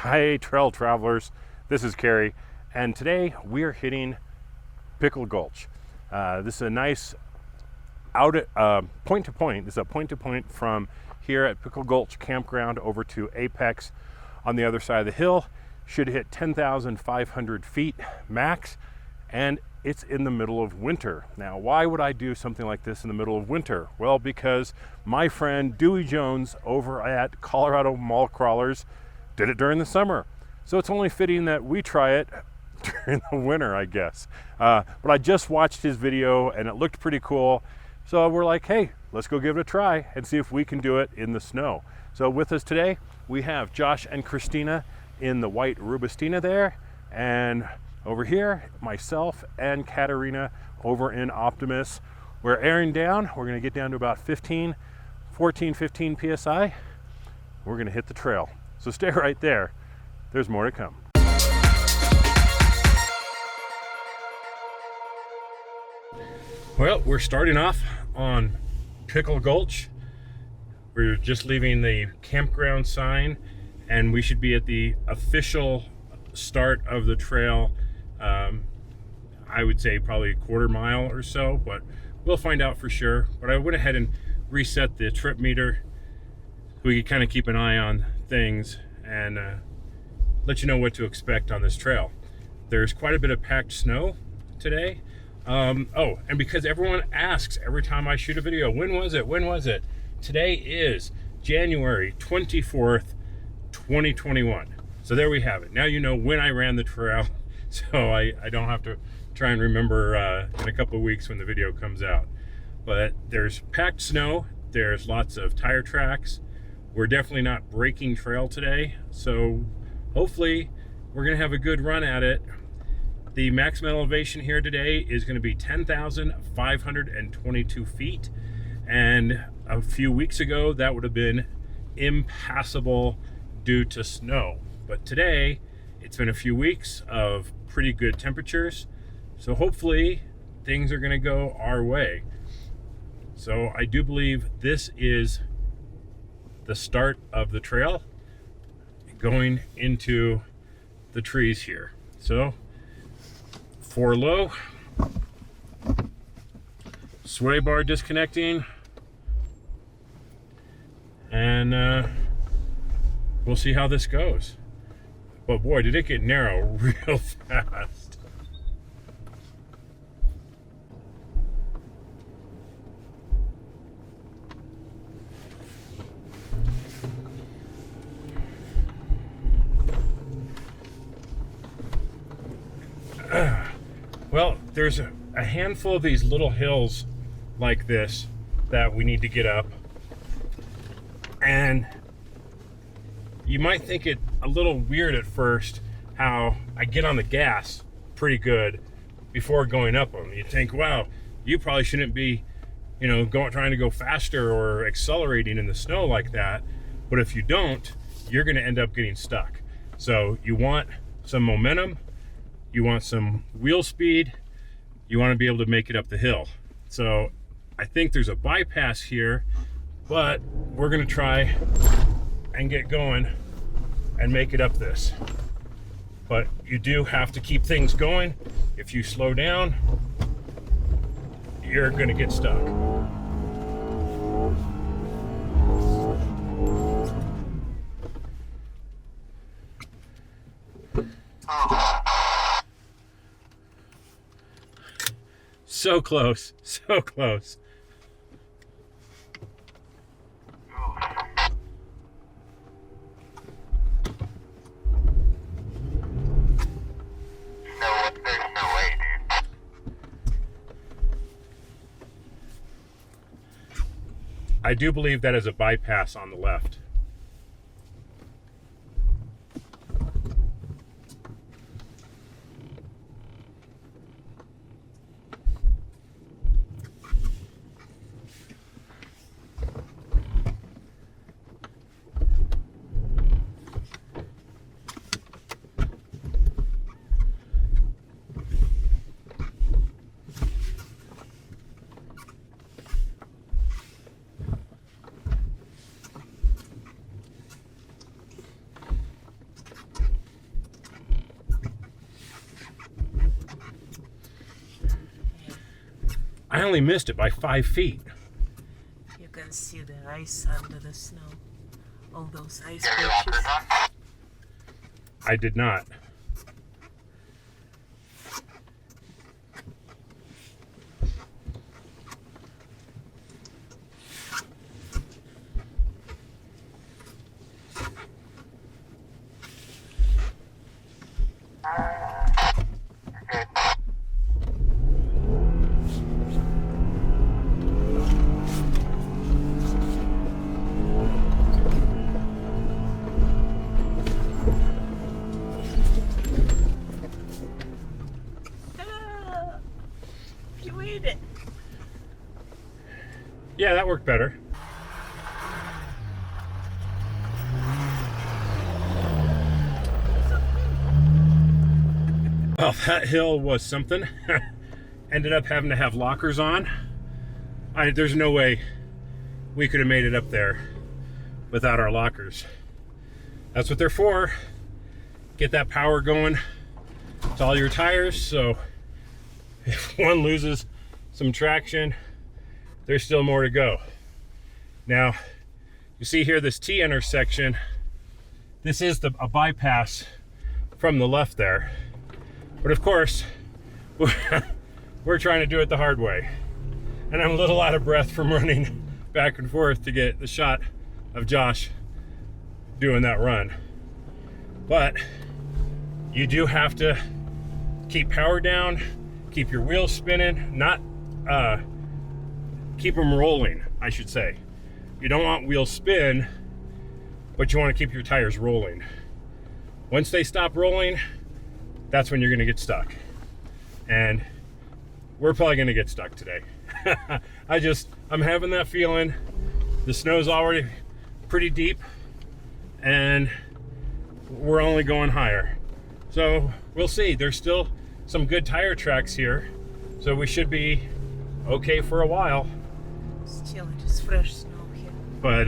Hi trail travelers, this is Kerry, and today we are hitting Pickle Gulch. This is a nice point to point. This is a point to point from here at Pickle Gulch campground over to Apex on the other side of the hill. Should hit 10,500 feet max, and it's in the middle of winter. Now, why would I do something like this in the middle of winter? Well, because my friend Dewey Jones over at Colorado Mall Crawlers did it during the summer. So it's only fitting that we try it during the winter, I guess. But I just watched his video and it looked pretty cool. So we're like, hey, let's go give it a try and see if we can do it in the snow. So with us today, we have Josh and Christina in the white Rubistina there. And over here, myself and Katerina over in Optimus. We're airing down. We're gonna get down to about 14, 15 PSI. We're gonna hit the trail. So stay right there. There's more to come. Well, we're starting off on Pickle Gulch. We're just leaving the campground sign and we should be at the official start of the trail. I would say probably a quarter mile or so, but we'll find out for sure. But I went ahead and reset the trip meter so we could kind of keep an eye on things and let you know what to expect on this trail. There's quite a bit of packed snow today. Oh, and because everyone asks every time I shoot a video, when was it? When was it? Today is January 24th, 2021. So there we have it. Now you know when I ran the trail, so I don't have to try and remember in a couple of weeks when the video comes out. But there's packed snow. There's lots of tire tracks. We're definitely not breaking trail today, so hopefully we're gonna have a good run at it. The maximum elevation here today is gonna be 10,522 feet, and a few weeks ago that would have been impassable due to snow. But today, it's been a few weeks of pretty good temperatures, so hopefully things are gonna go our way. So I do believe this is the start of the trail going into the trees here. So 4 low, sway bar disconnecting, and we'll see how this goes. But boy, did it get narrow real fast. Well, there's a handful of these little hills like this that we need to get up, and you might think it a little weird at first how I get on the gas pretty good before going up them. You think, wow, you probably shouldn't be, trying to go faster or accelerating in the snow like that. But if you don't, you're going to end up getting stuck. So you want some momentum. You want some wheel speed, you want to be able to make it up the hill. So I think there's a bypass here, but we're going to try and get going and make it up this. But you do have to keep things going. If you slow down, you're going to get stuck. So close, so close. There's no way, dude. I do believe that is a bypass on the left. I only missed it by 5 feet. You can see the ice under the snow. All those ice You have your lockers patches. on? I did not. Good. Ah, you made it. Yeah, that worked better. Well, that hill was something. Ended up having to have lockers on. There's no way we could have made it up there without our lockers. That's what they're for. Get that power going to all your tires, so if one loses some traction, there's still more to go. Now, you see here this T intersection. This is a bypass from the left there. But of course, we're trying to do it the hard way. And I'm a little out of breath from running back and forth to get the shot of Josh doing that run. But you do have to keep power down, keep your wheels spinning, not keep them rolling, I should say. You don't want wheel spin, but you want to keep your tires rolling. Once they stop rolling, that's when you're going to get stuck. And we're probably going to get stuck today. I'm having that feeling. The snow's already pretty deep and we're only going higher. So we'll see. There's still some good tire tracks here, so we should be okay for a while. Still, it is fresh snow here. But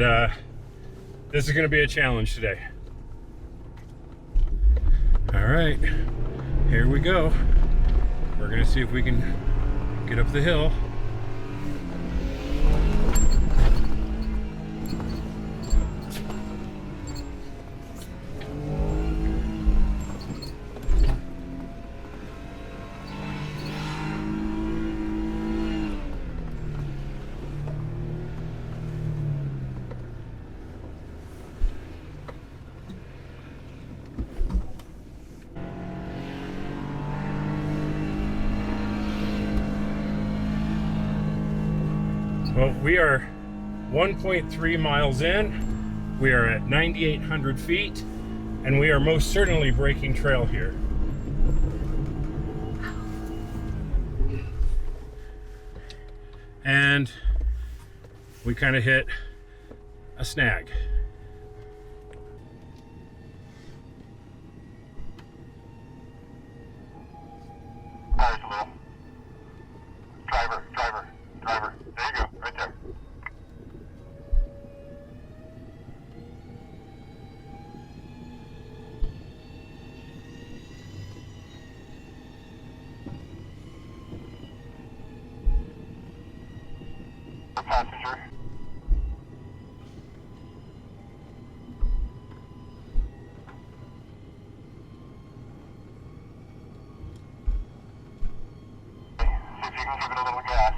this is going to be a challenge today. All right, here we go. We're going to see if we can get up the hill. Well, we are 1.3 miles in. We are at 9,800 feet, and we are most certainly breaking trail here. And we kind of hit a snag. Tires a little. Driver. There you go, right there. Passenger. See if you can give it a little gas.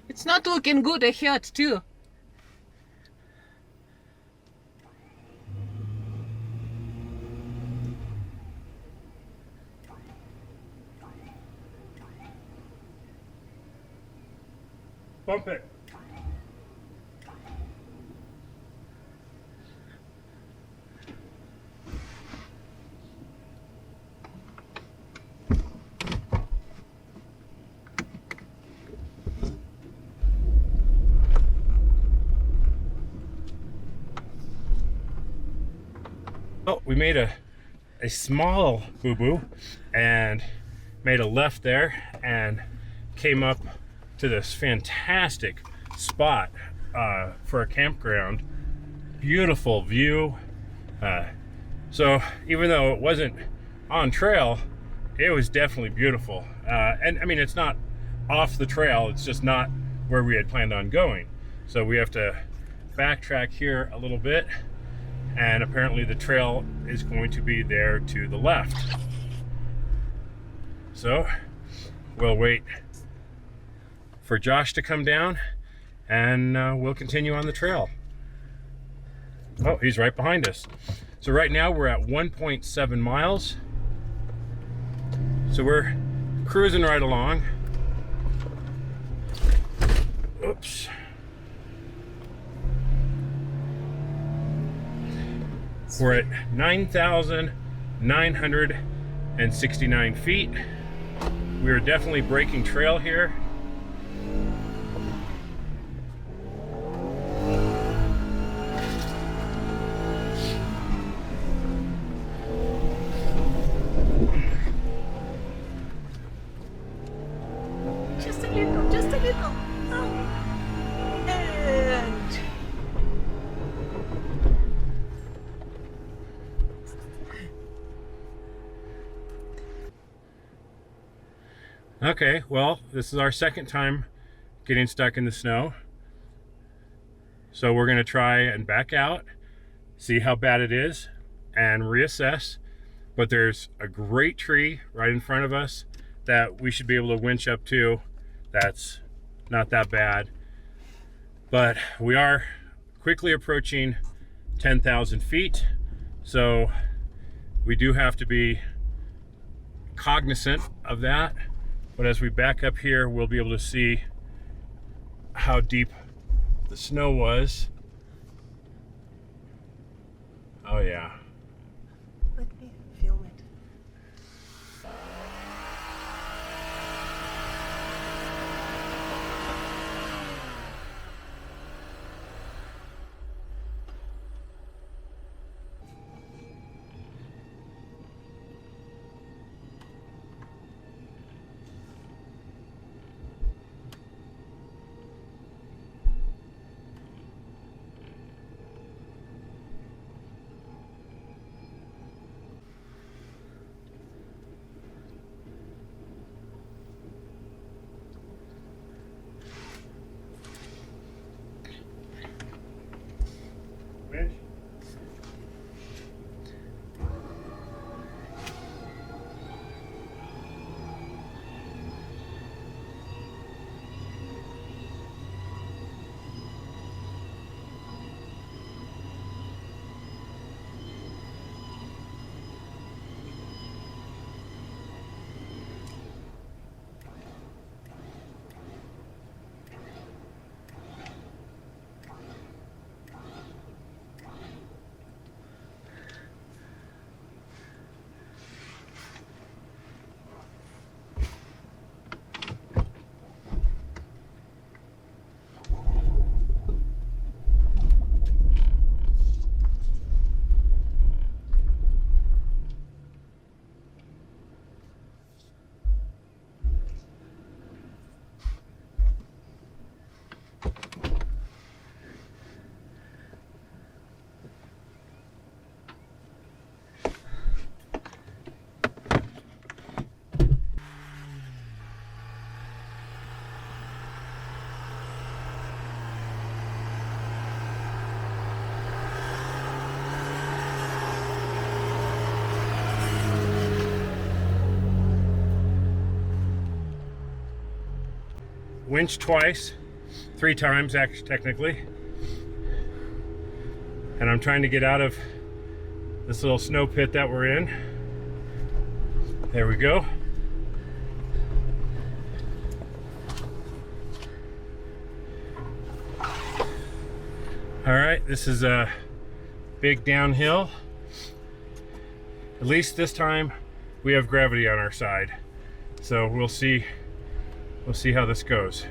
It's not looking good ahead too. Bump it. we made a small boo-boo and made a left there and came up to this fantastic spot for a campground. Beautiful view. So even though it wasn't on trail, it was definitely beautiful. And I mean, it's not off the trail, it's just not where we had planned on going. So we have to backtrack here a little bit, and apparently the trail is going to be there to the left. So we'll wait for Josh to come down, and we'll continue on the trail. Oh, he's right behind us. So right now we're at 1.7 miles. So we're cruising right along. Oops. We're at 9,969 feet. We're definitely breaking trail here. Just a little, just a little. Oh. And okay, well, this is our second time getting stuck in the snow. So we're gonna try and back out, see how bad it is, and reassess. But there's a great tree right in front of us that we should be able to winch up to. That's not that bad. But we are quickly approaching 10,000 feet. So we do have to be cognizant of that. But as we back up here, we'll be able to see how deep the snow was. Oh yeah. let me film it. Winch twice, 3 times actually, technically. And I'm trying to get out of this little snow pit that we're in. There we go. All right, this is a big downhill. At least this time we have gravity on our side. So we'll see how this goes.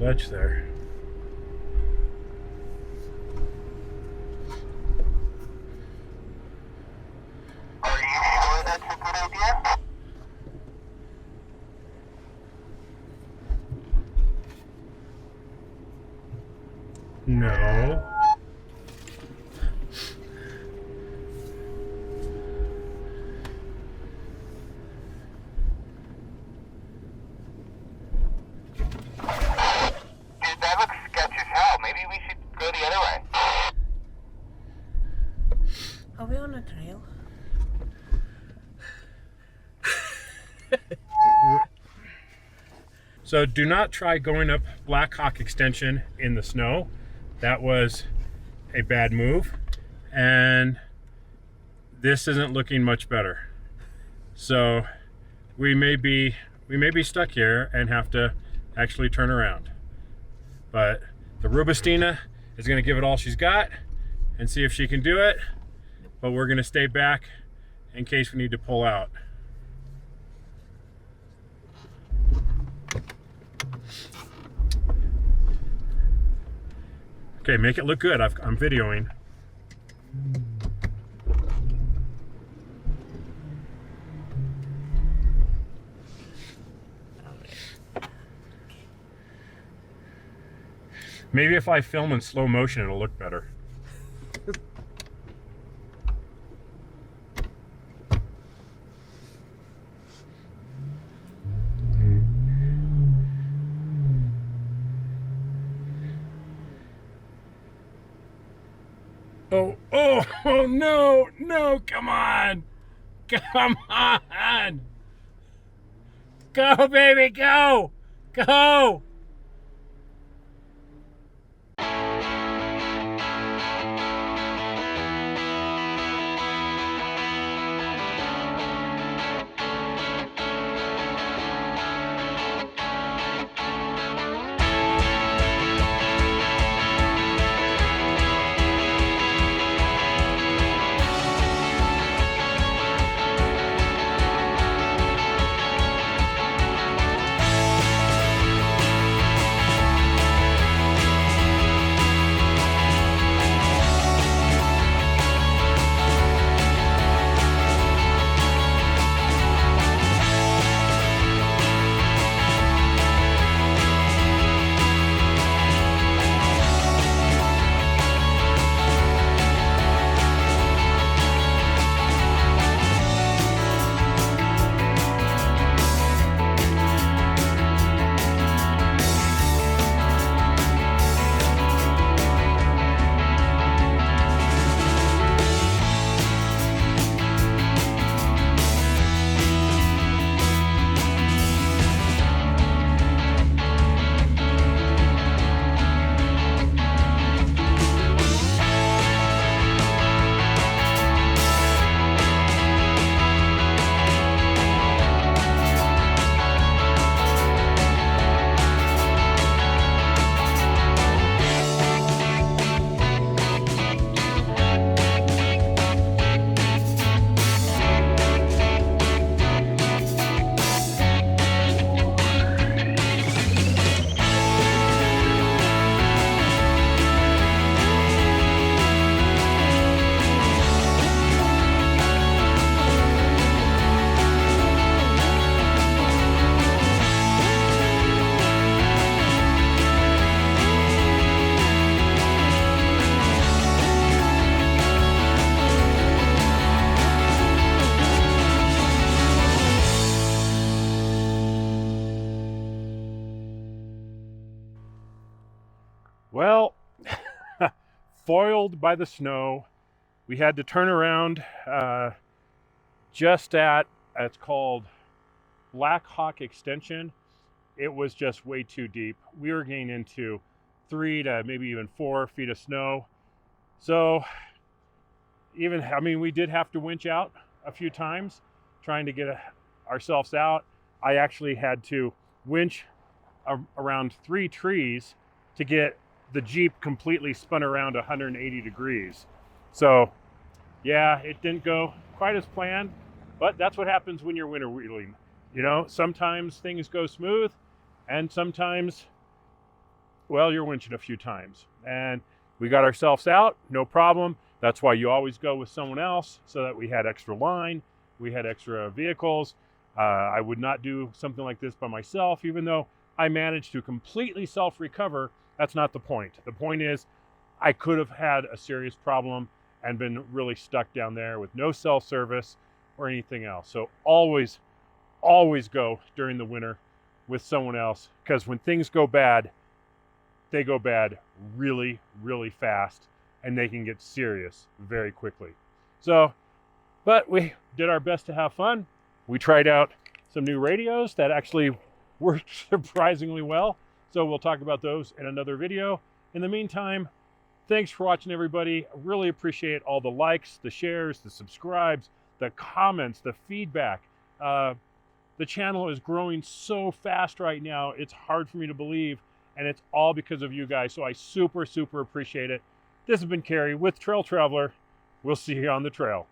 ledge there. Are you sure that's a good idea? No. Dude, that looks sketchy as hell. Maybe we should go the other way. Are we on a trail? So do not try going up Blackhawk Extension in the snow. That was a bad move, and this isn't looking much better. So we may be stuck here and have to actually turn around. But the Rubistina is going to give it all she's got and see if she can do it. But we're going to stay back in case we need to pull out. Okay, make it look good. I'm videoing. Maybe if I film in slow motion, it'll look better. Oh, no, come on. Come on. Go, baby, go. Go. Well, foiled by the snow. We had to turn around just at, it's called Blackhawk Extension. It was just way too deep. We were getting into 3 to maybe even 4 feet of snow. So we did have to winch out a few times trying to get ourselves out. I actually had to winch around 3 trees to get the Jeep completely spun around 180 degrees. So yeah, it didn't go quite as planned, but that's what happens when you're winter wheeling. You know, sometimes things go smooth and sometimes well, you're winching a few times. And we got ourselves out, no problem. That's why you always go with someone else, so that we had extra line, we had extra vehicles. I would not do something like this by myself, even though I managed to completely self-recover. That's not the point. The point is, I could have had a serious problem and been really stuck down there with no cell service or anything else. So always go during the winter with someone else, because when things go bad, they go bad really, really fast, and they can get serious very quickly. So, but we did our best to have fun. We tried out some new radios that actually worked surprisingly well. So we'll talk about those in another video. In the meantime, thanks for watching, everybody. I really appreciate all the likes, the shares, the subscribes, the comments, the feedback. The channel is growing so fast right now. It's hard for me to believe, and it's all because of you guys. So I super appreciate it. This has been Kerry with Trail Traveler. We'll see you on the trail.